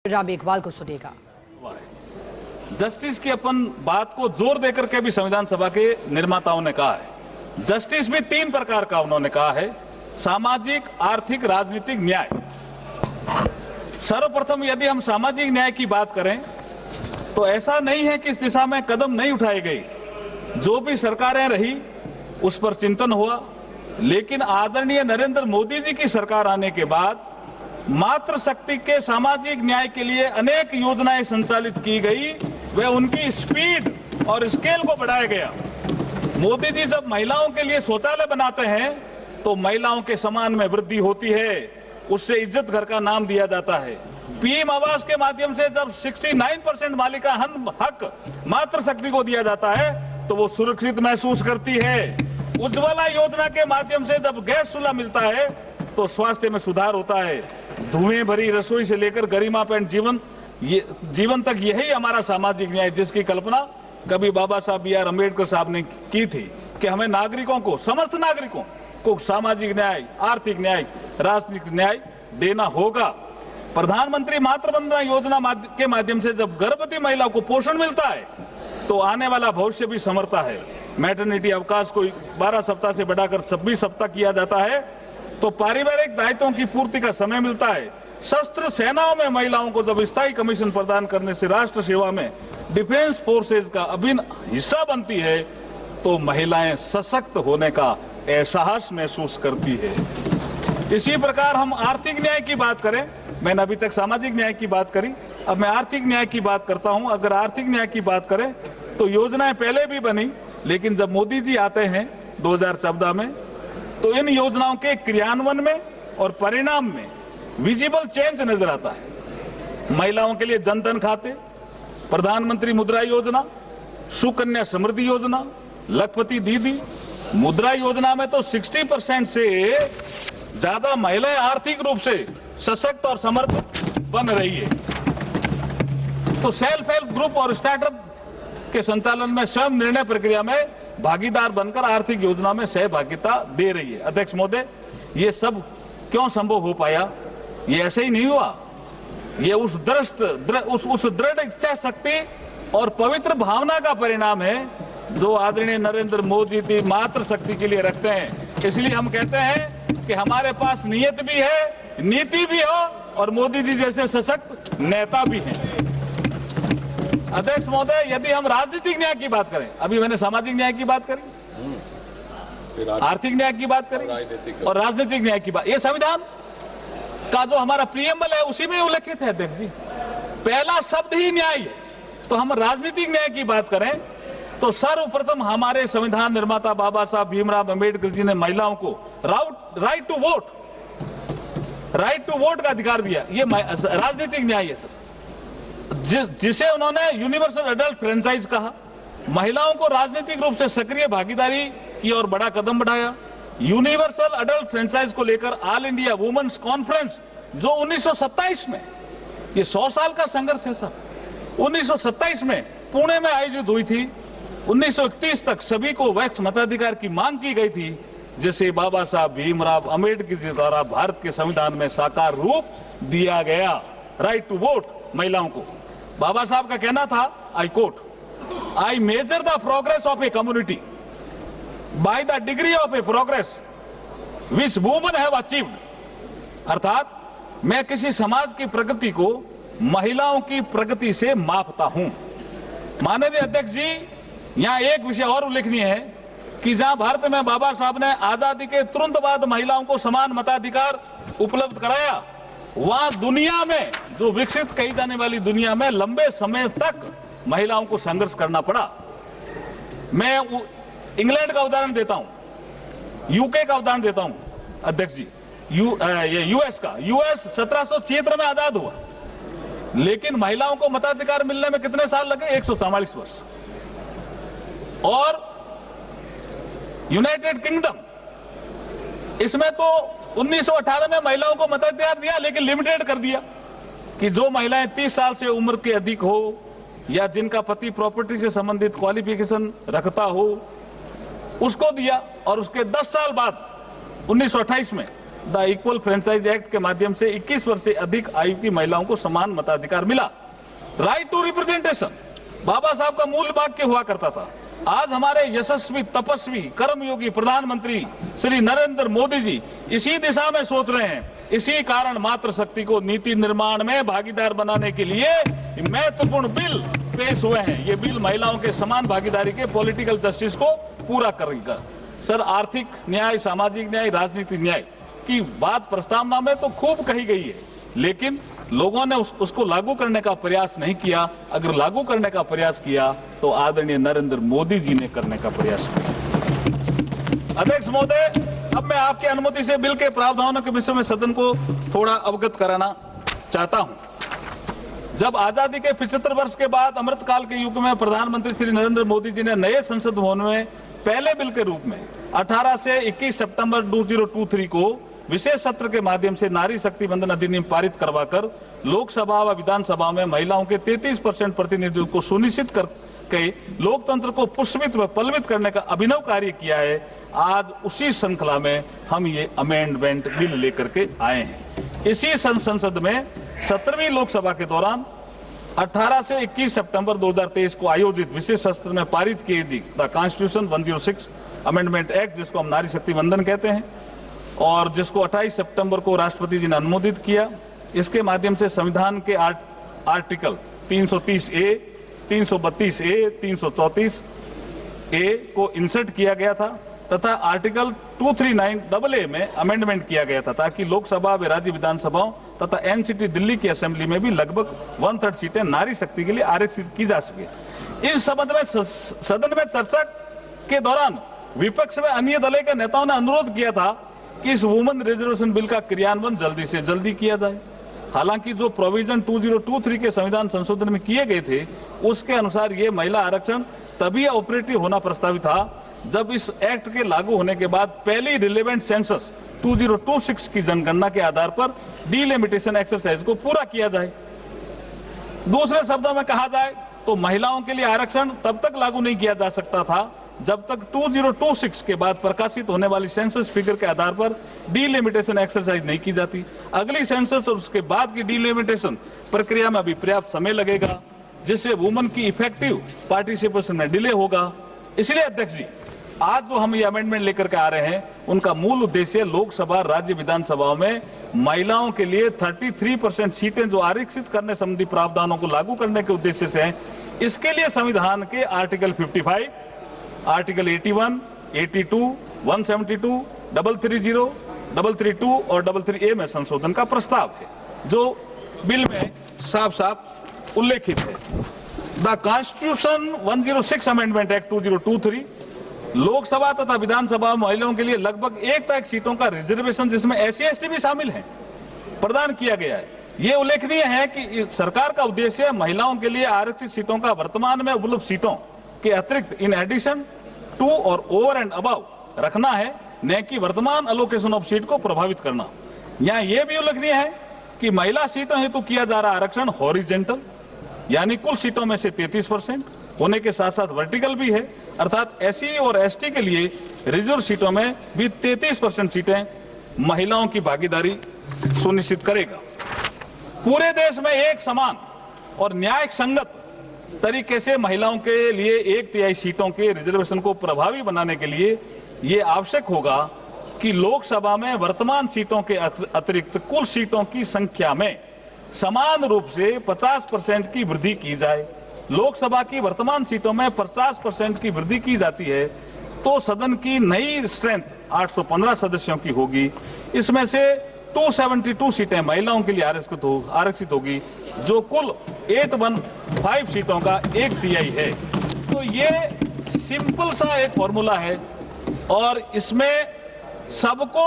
राम इकबाल को सुनेगा। जस्टिस की अपन बात को जोर देकर के भी संविधान सभा के निर्माताओं ने कहा है। जस्टिस भी तीन प्रकार का उन्होंने कहा है, सामाजिक, आर्थिक, राजनीतिक न्याय। सर्वप्रथम यदि हम सामाजिक न्याय की बात करें तो ऐसा नहीं है कि इस दिशा में कदम नहीं उठाई गई। जो भी सरकारें रही उस पर चिंतन हुआ, लेकिन आदरणीय नरेंद्र मोदी जी की सरकार आने के बाद मातृशक्ति के सामाजिक न्याय के लिए अनेक योजनाएं संचालित की गई। वह उनकी स्पीड और स्केल को बढ़ाया गया। मोदी जी जब महिलाओं के लिए शौचालय बनाते हैं तो महिलाओं के सम्मान में वृद्धि होती है, उससे इज्जत घर का नाम दिया जाता है। पीएम आवास के माध्यम से जब 69% मालिका हक मातृशक्ति को दिया जाता है तो वो सुरक्षित महसूस करती है। उज्ज्वला योजना के माध्यम से जब गैस चूल्हा मिलता है तो स्वास्थ्य में सुधार होता है। धुएं भरी रसोई से लेकर गरिमापूर्ण जीवन तक यही हमारा सामाजिक न्याय, जिसकी कल्पना कभी बाबा साहब बी आर अम्बेडकर साहब ने की थी कि हमें नागरिकों को, समस्त नागरिकों को सामाजिक न्याय, आर्थिक न्याय, राजनीतिक न्याय देना होगा। प्रधानमंत्री मातृ वंदना योजना के माध्यम से जब गर्भवती महिला को पोषण मिलता है तो आने वाला भविष्य भी संवरता है। मैटरनिटी अवकाश को 12 सप्ताह से बढ़ाकर 26 सप्ताह किया जाता है तो पारिवारिक दायित्वों की पूर्ति का समय मिलता है। सशस्त्र सेनाओं में महिलाओं को जब स्थायी कमीशन प्रदान करने से राष्ट्र सेवा में डिफेंस फोर्सेज का अभिन्न हिस्सा बनती है तो महिलाएं सशक्त होने का एहसास महसूस करती है। इसी प्रकार हम आर्थिक न्याय की बात करें, मैंने अभी तक सामाजिक न्याय की बात करी, अब मैं आर्थिक न्याय की बात करता हूं। अगर आर्थिक न्याय की बात करें तो योजनाएं पहले भी बनी, लेकिन जब मोदी जी आते हैं 2014 में तो इन योजनाओं के क्रियान्वयन में और परिणाम में विजिबल चेंज नजर आता है। महिलाओं के लिए जनधन खाते, प्रधानमंत्री मुद्रा योजना, सुकन्या समृद्धि योजना, लखपति दीदी, मुद्रा योजना में तो 60% से ज्यादा महिलाएं आर्थिक रूप से सशक्त और समर्थ बन रही है। तो सेल्फ हेल्प ग्रुप और स्टार्टअप के संचालन में स्वयं निर्णय प्रक्रिया में भागीदार बनकर आर्थिक योजना में सहभागिता दे रही है। अध्यक्ष महोदय, ये सब क्यों संभव हो पाया? ये ऐसे ही नहीं हुआ। ये उस दृढ़ इच्छा शक्ति और पवित्र भावना का परिणाम है जो आदरणीय नरेंद्र मोदी जी मातृशक्ति के लिए रखते हैं। इसलिए हम कहते हैं कि हमारे पास नियत भी है, नीति भी हो और मोदी जी जैसे सशक्त नेता भी हैं। अध्यक्ष महोदय, यदि हम राजनीतिक न्याय की बात करें, अभी मैंने सामाजिक न्याय की बात करी, आर्थिक न्याय की बात करी और राजनीतिक न्याय की बात, ये संविधान का जो हमारा प्रीएम्बल है उसी में उल्लेखित है। अध्यक्ष जी, पहला शब्द ही न्याय है। तो हम राजनीतिक न्याय की बात करें तो सर्वप्रथम हमारे संविधान निर्माता बाबा साहब भीमराव अम्बेडकर जी ने महिलाओं को राइट टू वोट का अधिकार दिया। ये राजनीतिक न्याय है सर, जिसे उन्होंने यूनिवर्सल एडल्ट फ्रेंचाइज कहा। महिलाओं को राजनीतिक रूप से सक्रिय भागीदारी की ओर बड़ा कदम बढ़ाया। यूनिवर्सल एडल्ट फ्रेंचाइज को लेकर ऑल इंडिया वुमेन्स कॉन्फ्रेंस जो 1927 में, ये 100 साल का संघर्ष है सर, 1927 में पुणे में आयोजित हुई थी। 1931 तक सभी को वैक्स मताधिकार की मांग की गई थी, जिसे बाबा साहब भीमराव अम्बेडकर जी द्वारा भारत के संविधान में साकार रूप दिया गया। राइट टू वोट महिलाओं को। बाबा साहब का कहना था, I quote, I measure the progress of a community by the degree of A progress which women have achieved. अर्थात मैं किसी समाज की प्रगति को महिलाओं की प्रगति से मापता हूं। माननीय अध्यक्ष जी, यहां एक विषय और उल्लेखनीय है कि जहां भारत में बाबा साहब ने आजादी के तुरंत बाद महिलाओं को समान मताधिकार उपलब्ध कराया, वहां दुनिया में, जो विकसित कही जाने वाली दुनिया में, लंबे समय तक महिलाओं को संघर्ष करना पड़ा। मैं इंग्लैंड का उदाहरण देता हूं, यूके का उदाहरण देता हूं अध्यक्ष जी, यूएस का। यूएस 1776 में आजाद हुआ, लेकिन महिलाओं को मताधिकार मिलने में कितने साल लगे? 144 वर्ष। और यूनाइटेड किंगडम, इसमें तो 1918 में महिलाओं को मताधिकार दिया, लेकिन लिमिटेड कर दिया कि जो महिलाएं 30 साल से उम्र के अधिक हो या जिनका पति प्रॉपर्टी से संबंधित क्वालिफिकेशन रखता हो, उसको दिया। और उसके 10 साल बाद 1928 में द इक्वल फ्रेंचाइज एक्ट के माध्यम से 21 वर्ष से अधिक आयु की महिलाओं को समान मताधिकार मिला। राइट टू रिप्रेजेंटेशन बाबा साहब का मूल वाक्य हुआ करता था। आज हमारे यशस्वी तपस्वी कर्मयोगी प्रधानमंत्री श्री नरेंद्र मोदी जी इसी दिशा में सोच रहे हैं। इसी कारण मातृशक्ति को नीति निर्माण में भागीदार बनाने के लिए महत्वपूर्ण बिल पेश हुए हैं। ये बिल महिलाओं के समान भागीदारी के पॉलिटिकल जस्टिस को पूरा करेगा। सर, आर्थिक न्याय, सामाजिक न्याय, राजनीतिक न्याय की बात प्रस्तावना में तो खूब कही गई है, लेकिन लोगों ने उसको लागू करने का प्रयास नहीं किया। अगर लागू करने का प्रयास किया तो आदरणीय नरेंद्र मोदी जी ने करने का प्रयास किया। अध्यक्ष महोदय, अब मैं आपकी अनुमति से बिल के प्रावधानों के विषय में सदन को थोड़ा अवगत कराना चाहता हूं। जब आजादी के 75 वर्ष के बाद अमृतकाल के युग में प्रधानमंत्री श्री नरेंद्र मोदी जी ने नए संसद भवन में पहले बिल के रूप में 18 से 21 सितंबर 2023 को विशेष सत्र के माध्यम से नारी शक्ति वंदन अधिनियम पारित करवाकर लोकसभा व विधानसभा में महिलाओं के 33% प्रतिनिधित्व को सुनिश्चित करके लोकतंत्र को पुष्पित व पल्लवित करने का अभिनव कार्य किया है। आज उसी श्रृंखला में हम ये अमेंडमेंट बिल लेकर के आए हैं। इसी संसद में 17वीं लोकसभा के दौरान 18 से 21 सितंबर 2023 को आयोजित विशेष सत्र में पारित किए द कॉन्स्टिट्यूशन 106 अमेंडमेंट एक्ट, जिसको हम नारी शक्ति वंदन कहते हैं, और जिसको 28 सितंबर को राष्ट्रपति जी ने अनुमोदित किया। इसके माध्यम से संविधान के आर्टिकल 330A, 332A, 334A को इंसर्ट किया गया था तथा आर्टिकल 239AA में अमेंडमेंट किया गया था ताकि लोकसभा व राज्य विधानसभाओं तथा एनसीटी दिल्ली की असेंबली में भी लगभग 1/3 सीटें नारी शक्ति के लिए आरक्षित की जा सके। इस संबंध में सदन में चर्चा के दौरान विपक्ष में अन्य दलों के नेताओं ने अनुरोध किया था कि इस वुमेन रिजर्वेशन बिल का क्रियान्वयन जल्दी से जल्दी किया जाए। हालांकि जो प्रोविजन 2023 के संविधान संशोधन में किए गए थे उसके अनुसार ये महिला आरक्षण तभी ऑपरेटिव होना प्रस्तावित था जब इस एक्ट के लागू होने के बाद पहली रिलेवेंट सेंसस 2026 की जनगणना के आधार पर डिलिमिटेशन एक्सरसाइज को पूरा किया जाए। दूसरे शब्दों में कहा जाए तो महिलाओं के लिए आरक्षण तब तक लागू नहीं किया जा सकता था जब तक 2026 के बाद प्रकाशित होने वाली सेंसस फिगर के आधार पर डिलिमिटेशन एक्सरसाइज नहीं की जाती। अगली सेंसस और उसके बाद की डिलिमिटेशन प्रक्रिया में अभी पर्याप्त समय लगेगा, जिससे वुमन की इफेक्टिव पार्टिसिपेशन में डिले होगा। इसलिए अध्यक्ष जी, आज जो हम ये अमेंडमेंट लेकर के आ रहे हैं उनका मूल उद्देश्य लोकसभा राज्य विधानसभाओं में महिलाओं के लिए 33% सीटें जो आरक्षित करने संबंधी प्रावधानों को लागू करने के उद्देश्य से हैं। इसके लिए संविधान के आर्टिकल 55, आर्टिकल 81, 82, 172, 330, 332 और 33A में संशोधन का प्रस्ताव है, जो बिल में साफ साफ उल्लेखित है। The constitution 106 amendment act 2023 Lok Sabha तथा विधानसभा महिलाओं के लिए लगभग 1 सीटों का रिजर्वेशन, जिसमें SC/ST भी शामिल हैं, प्रदान किया गया है। ये उल्लेखनीय है कि सरकार का उद्देश्य महिलाओं के लिए आरक्षित सीटों का वर्तमान में उपलब्ध सीटों के अतिरिक्त इन एडिशन टू और ओवर एंड अबव रखना है, न कि वर्तमान अलोकेशन ऑफ सीट को प्रभावित करना। यहाँ यह भी उल्लेखनीय है कि महिला सीटों हेतु किया जा रहा आरक्षण हॉरिजेंटल यानी कुल सीटों में से 33% होने के साथ साथ वर्टिकल भी है, अर्थात SC और ST के लिए रिजर्व सीटों में भी 33% सीटें महिलाओं की भागीदारी सुनिश्चित करेगा। पूरे देश में एक समान और न्याय संगत तरीके से महिलाओं के लिए 1/3 सीटों के रिजर्वेशन को प्रभावी बनाने के लिए ये आवश्यक होगा कि लोकसभा में वर्तमान सीटों के अतिरिक्त कुल सीटों की संख्या में समान रूप से 50% की वृद्धि की जाए। लोकसभा की वर्तमान सीटों में 50% की वृद्धि की जाती है तो सदन की नई स्ट्रेंथ 815 सदस्यों की होगी। इसमें से 272 सीटें महिलाओं के लिए आरक्षित होगी, जो कुल 815 सीटों का 1/3 है। तो ये सिंपल सा एक फॉर्मूला है और इसमें सबको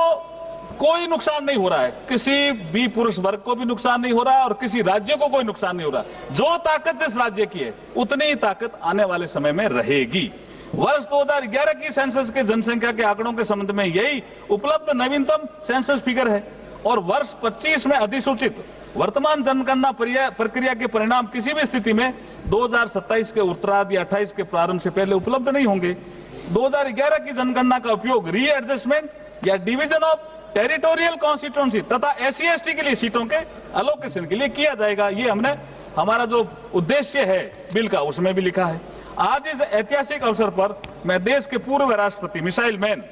कोई नुकसान नहीं हो रहा है, किसी भी पुरुष वर्ग को भी नुकसान नहीं हो रहा है और किसी राज्य को कोई नुकसान नहीं हो रहा। जो ताकत जिस राज्य की है उतनी ही ताकत आने वाले समय में रहेगी। वर्ष 2011 की सेंसस के जनसंख्या के आंकड़ों के संबंध में यही उपलब्ध नवीनतम सेंसस फिगर है और वर्ष 25 में अधिसूचित वर्तमान जनगणना प्रक्रिया के परिणाम किसी भी स्थिति में 2027 के उत्तरार्ध या 28 के प्रारंभ से पहले उपलब्ध नहीं होंगे। 2011 की जनगणना का उपयोग रीएडजस्टमेंट या डिवीजन ऑफ टेरिटोरियल कॉन्स्टिट्यूंसी तथा SC/ST के लिए सीटों के अलोकेशन के लिए किया जाएगा। ये हमने हमारा जो उद्देश्य है बिल का उसमें भी लिखा है। आज इस ऐतिहासिक अवसर पर मैं देश के पूर्व राष्ट्रपति मिसाइल मैन,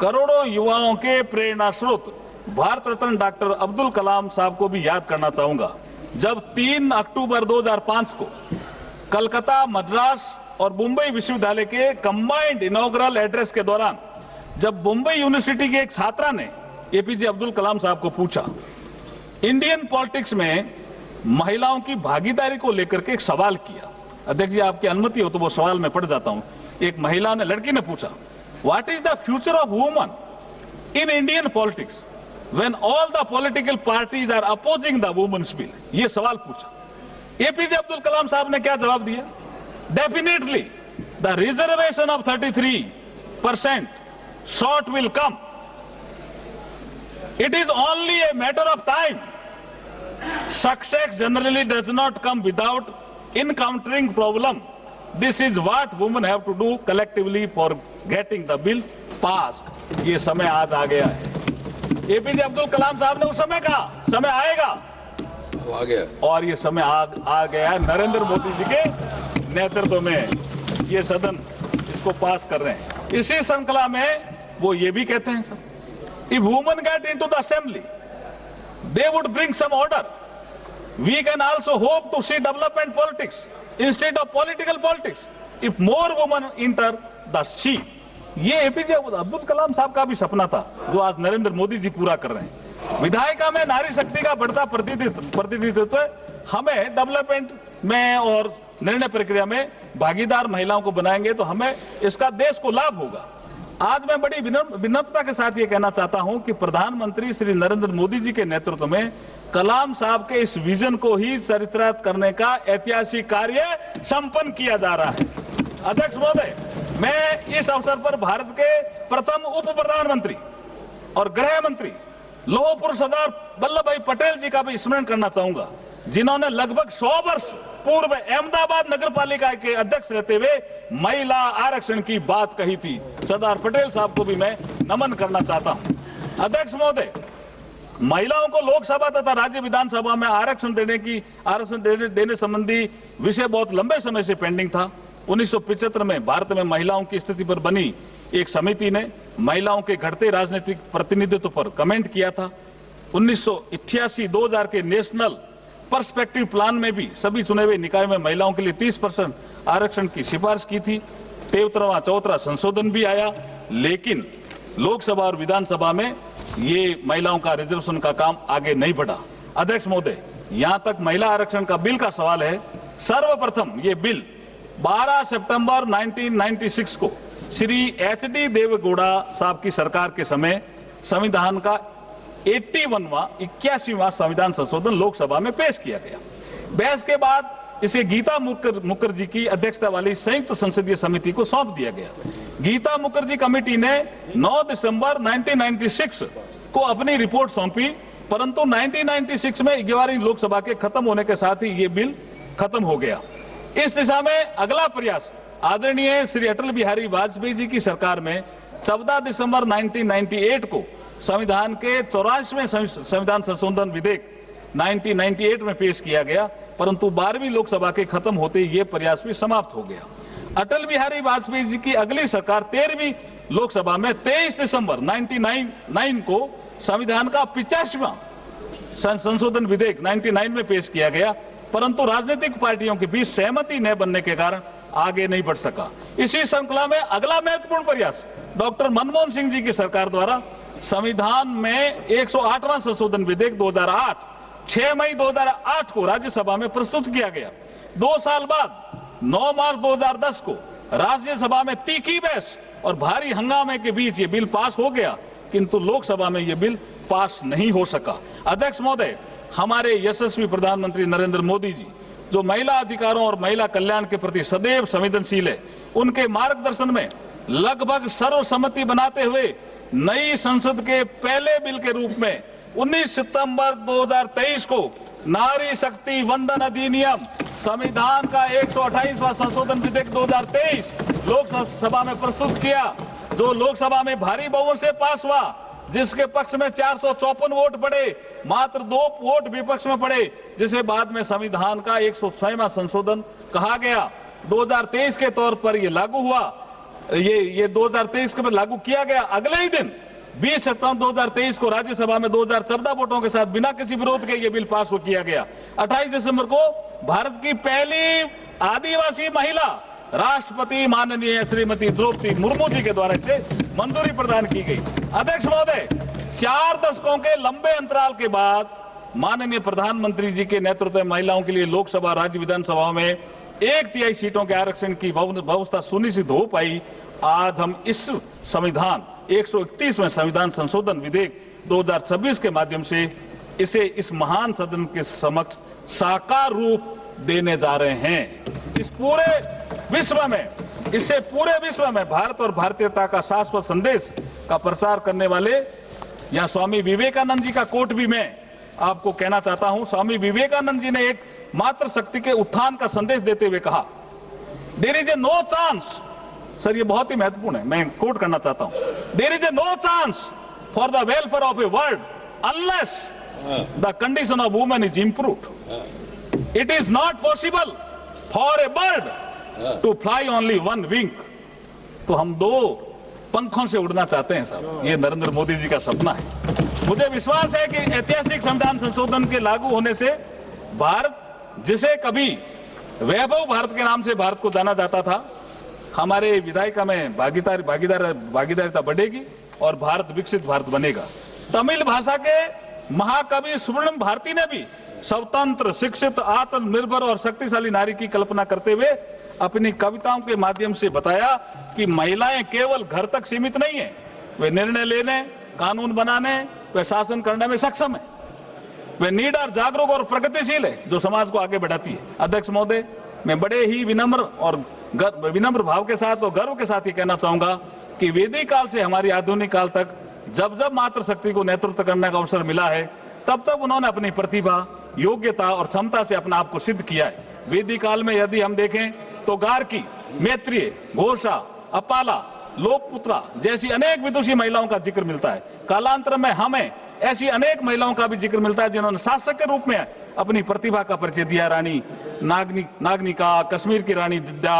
करोड़ों युवाओं के प्रेरणा स्रोत भारत रत्न डॉक्टर अब्दुल कलाम साहब को भी याद करना चाहूंगा। जब 3 अक्टूबर 2005 को कलकत्ता, मद्रास और मुंबई विश्वविद्यालय के कंबाइंड इनॉग्रल एड्रेस के दौरान जब मुंबई यूनिवर्सिटी के एक छात्रा ने APJ अब्दुल कलाम साहब को पूछा, इंडियन पॉलिटिक्स में महिलाओं की भागीदारी को लेकर के एक सवाल किया। अध्यक्ष जी, आपकी अनुमति हो तो वो सवाल मैं पढ़ जाता हूं। एक महिला ने, लड़की ने पूछा, what is the future of woman in Indian politics when all the political parties are opposing the women's bill. ये सवाल पूछा। APJ अब्दुल कलाम साहब ने क्या जवाब दिया? Definitely the reservation of 33% short will come. It is only a matter of time. Success generally does not come without encountering problem. This is what women have to do collectively for getting the bill passed. ये समय आज आ गया है। APJ Abdul Kalam साहब ने उस समय कहा, समय आएगा, आ गया, और ये समय आ गया है। नरेंद्र मोदी जी के नेतृत्व में ये सदन इसको पास कर रहे हैं। इसी श्रृंखला में वो ये भी कहते हैं, sir, if women get into the assembly, they would bring some order. We can also hope to see development politics instead of political politics if more women enter the seat. ये APJ अब्दुल कलाम साहब का भी सपना था जो आज नरेंद्र मोदी जी पूरा कर रहे हैं। विधायिका में नारी शक्ति का बढ़ता प्रतिनिधित्व हमें डेवलपमेंट में और निर्णय प्रक्रिया में भागीदार महिलाओं को बनाएंगे तो हमें इसका देश को लाभ होगा। आज मैं बड़ी विनम्रता के साथ ये कहना चाहता हूं कि प्रधानमंत्री श्री नरेंद्र मोदी जी के नेतृत्व में कलाम साहब के इस विजन को ही चरितार्थ करने का ऐतिहासिक कार्य संपन्न किया जा रहा है। अध्यक्ष महोदय, मैं इस अवसर पर भारत के प्रथम उप प्रधानमंत्री और गृह मंत्री लौह पुरुष सरदार वल्लभ भाई पटेल जी का भी स्मरण करना चाहूंगा, जिन्होंने लगभग 100 वर्ष पूर्व अहमदाबाद नगर पालिका के अध्यक्ष रहते हुए महिला आरक्षण की बात कही थी। सरदार पटेल साहब को भी मैं नमन करना चाहता हूं। अध्यक्ष महोदय, महिलाओं को लोकसभा तथा राज्य विधानसभा में आरक्षण देने संबंधी विषय बहुत लंबे समय से पेंडिंग था। 1975 में भारत में महिलाओं की स्थिति पर बनी एक समिति ने महिलाओं के घटते राजनीतिक प्रतिनिधित्व पर कमेंट किया था। 1988-2000 के नेशनल पर्सपेक्टिव प्लान में भी सभी चुने हुए निकाय में महिलाओं के लिए 30% आरक्षण की सिफारिश की थी। 13वां संशोधन भी आया, लेकिन लोकसभा और विधानसभा में ये महिलाओं का रिजर्वेशन का काम आगे नहीं बढ़ा। अध्यक्ष महोदय, यहां तक महिला आरक्षण का बिल का सवाल है। सर्वप्रथम ये बिल 12 सितंबर 1996 को श्री HD देवेगौड़ा साहब की सरकार के समय संविधान का 81वां संविधान संशोधन लोकसभा में पेश किया गया। बहस के बाद इसे गीता मुखर्जी की अध्यक्षता वाली संयुक्त संसदीय समिति को सौंप दिया गया। गीता मुखर्जी कमेटी ने 9 दिसंबर 1996 को अपनी रिपोर्ट सौंपी, परंतु 1996 में 11वीं लोकसभा के खत्म होने के साथ ही ये बिल खत्म हो गया। इस दिशा में अगला प्रयास आदरणीय श्री अटल बिहारी वाजपेयी जी की सरकार में 14 दिसंबर 1998 को संविधान के 84वें संविधान संशोधन विधेयक 1998 में पेश किया गया, परंतु 12वीं लोकसभा के खत्म होते ही ये प्रयास भी समाप्त हो गया। अटल बिहारी वाजपेयी जी की अगली सरकार 13वीं लोकसभा में 23 दिसंबर 1999 को संविधान का 85वां संशोधन विधेयक 99 में पेश किया गया, परंतु राजनीतिक पार्टियों के बीच सहमति न बनने के कारण आगे नहीं बढ़ सका। इसी श्रृंखला में अगला महत्वपूर्ण प्रयास डॉक्टर मनमोहन सिंह जी की सरकार द्वारा संविधान में 108वां संशोधन विधेयक 2008 6 मई 2008 को राज्यसभा में प्रस्तुत किया गया। 2 साल बाद 9 मार्च 2010 को राज्यसभा में तीखी बहस और भारी हंगामे के बीच ये बिल पास हो गया, किंतु लोकसभा में ये बिल पास नहीं हो सका। अध्यक्ष महोदय, हमारे यशस्वी प्रधानमंत्री नरेंद्र मोदी जी जो महिला अधिकारों और महिला कल्याण के प्रति सदैव संवेदनशील है, उनके मार्गदर्शन में लगभग सर्वसम्मति बनाते हुए नई संसद के पहले बिल के रूप में 19 सितंबर 2023 को नारी शक्ति वंदन अधिनियम संविधान का 128वां संशोधन विधेयक 2023 लोकसभा में प्रस्तुत किया, जो लोकसभा में भारी बहुमत से पास हुआ जिसके पक्ष में 454 वोट पड़े, मात्र 2 वोट विपक्ष में पड़े, जिसे बाद में संविधान का 106वां संशोधन कहा गया। 2023 के तौर पर ये लागू हुआ, ये 2023 के पर लागू किया गया। अगले ही दिन 20 सितंबर 2023 को राज्यसभा में 2014 वोटों के साथ बिना किसी विरोध के ये बिल पास हो किया गया। 28 दिसंबर को भारत की पहली आदिवासी महिला राष्ट्रपति माननीय श्रीमती द्रौपदी मुर्मू जी के द्वारा इसे मंजूरी प्रदान की गई। अध्यक्ष महोदय, 4 दशकों के लंबे अंतराल के बाद माननीय प्रधानमंत्री जी के नेतृत्व में महिलाओं के लिए लोकसभा राज्य विधानसभाओं में 1/3 सीटों के आरक्षण की व्यवस्था सुनिश्चित हो पाई। आज हम इस संविधान 131वें संविधान संशोधन विधेयक 2026 के माध्यम से इसे इस महान सदन के समक्ष साकार रूप देने जा रहे हैं। इस पूरे विश्व में, इससे पूरे विश्व में भारत और भारतीयता का शाश्वत संदेश का प्रचार करने वाले यहाँ स्वामी विवेकानंद जी का कोट भी मैं आपको कहना चाहता हूं। स्वामी विवेकानंद जी ने एक मात्र शक्ति के उत्थान का संदेश देते हुए कहा, there is a no chance, sir ये बहुत ही महत्वपूर्ण है, मैं कोट करना चाहता हूं, there is a no chance for the welfare of a world unless the condition of women is improved. It is not possible for a bird to fly only one wing. तो हम 2 पंखों से उड़ना चाहते हैं साहब, ये नरेंद्र मोदी जी का सपना है। मुझे विश्वास है कि ऐतिहासिक संविधान संशोधन के लागू होने से भारत, जिसे कभी वैभव भारत के नाम से भारत को जाना जाता था, हमारे विधायिका में भागीदारिता बढ़ेगी और भारत विकसित भारत बनेगा। तमिल भाषा के महाकवि सुब्रमण्यम भारती ने भी स्वतंत्र, शिक्षित, आत्मनिर्भर और शक्तिशाली नारी की कल्पना करते हुए अपनी कविताओं के माध्यम से बताया कि महिलाएं केवल घर तक सीमित नहीं है, वे निर्णय लेने, कानून बनाने, वे शासन करने में सक्षम है, वे निडर, जागरूक और प्रगतिशील है, जो समाज को आगे बढ़ाती है। अध्यक्ष महोदय, मैं बड़े ही विनम्र भाव के साथ और गर्व के साथ ये कहना चाहूंगा कि वैदिक काल से हमारी आधुनिक काल तक जब जब मातृशक्ति को नेतृत्व करने का अवसर मिला है, तब तब उन्होंने अपनी प्रतिभा, योग्यता और क्षमता से अपना आप को सिद्ध किया है। वैदिक काल में यदि हम देखें तो गार्गी, मैत्रेय, घोषा, अपाला, लोकपुत्रा जैसी अनेक विदुषी महिलाओं का जिक्र मिलता है। कालांतर में हमें ऐसी अनेक महिलाओं का भी जिक्र मिलता है जिन्होंने शासक के रूप में अपनी प्रतिभा का परिचय दिया। रानी नागनिका, कश्मीर की रानी दिद्या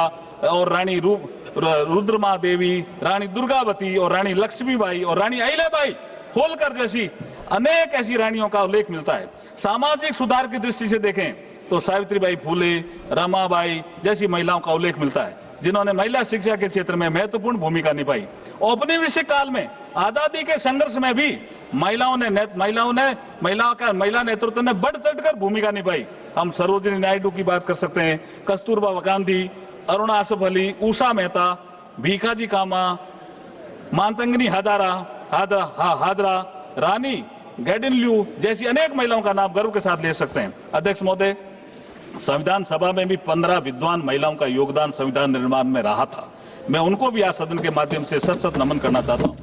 और रानी रुद्रमा देवी, रानी दुर्गावती और रानी लक्ष्मीबाई और रानी अहिल्याबाई होलकर जैसी अनेक ऐसी रानियों का उल्लेख मिलता है। सामाजिक सुधार की दृष्टि से देखें तो सावित्रीबाई फूले, रमाबाई जैसी महिलाओं का उल्लेख मिलता है, जिन्होंने महिला शिक्षा के क्षेत्र में महत्वपूर्ण भूमिका निभाई। औपनिवेशिक काल में आजादी के संघर्ष में भी महिला नेतृत्व ने बढ़ चढ़कर भूमिका निभाई। हम सरोजिनी नायडू की बात कर सकते हैं, कस्तूरबा गांधी, अरुणा आसफ अली, उषा मेहता, भीखाजी कामा, मातंगनी हाजरा, रानी गैडिनल्यू जैसी अनेक महिलाओं का नाम गर्व के साथ ले सकते हैं। अध्यक्ष महोदय, संविधान सभा में भी 15 विद्वान महिलाओं का योगदान संविधान निर्माण में रहा था। मैं उनको भी आज सदन के माध्यम से सत नमन करना चाहता हूं।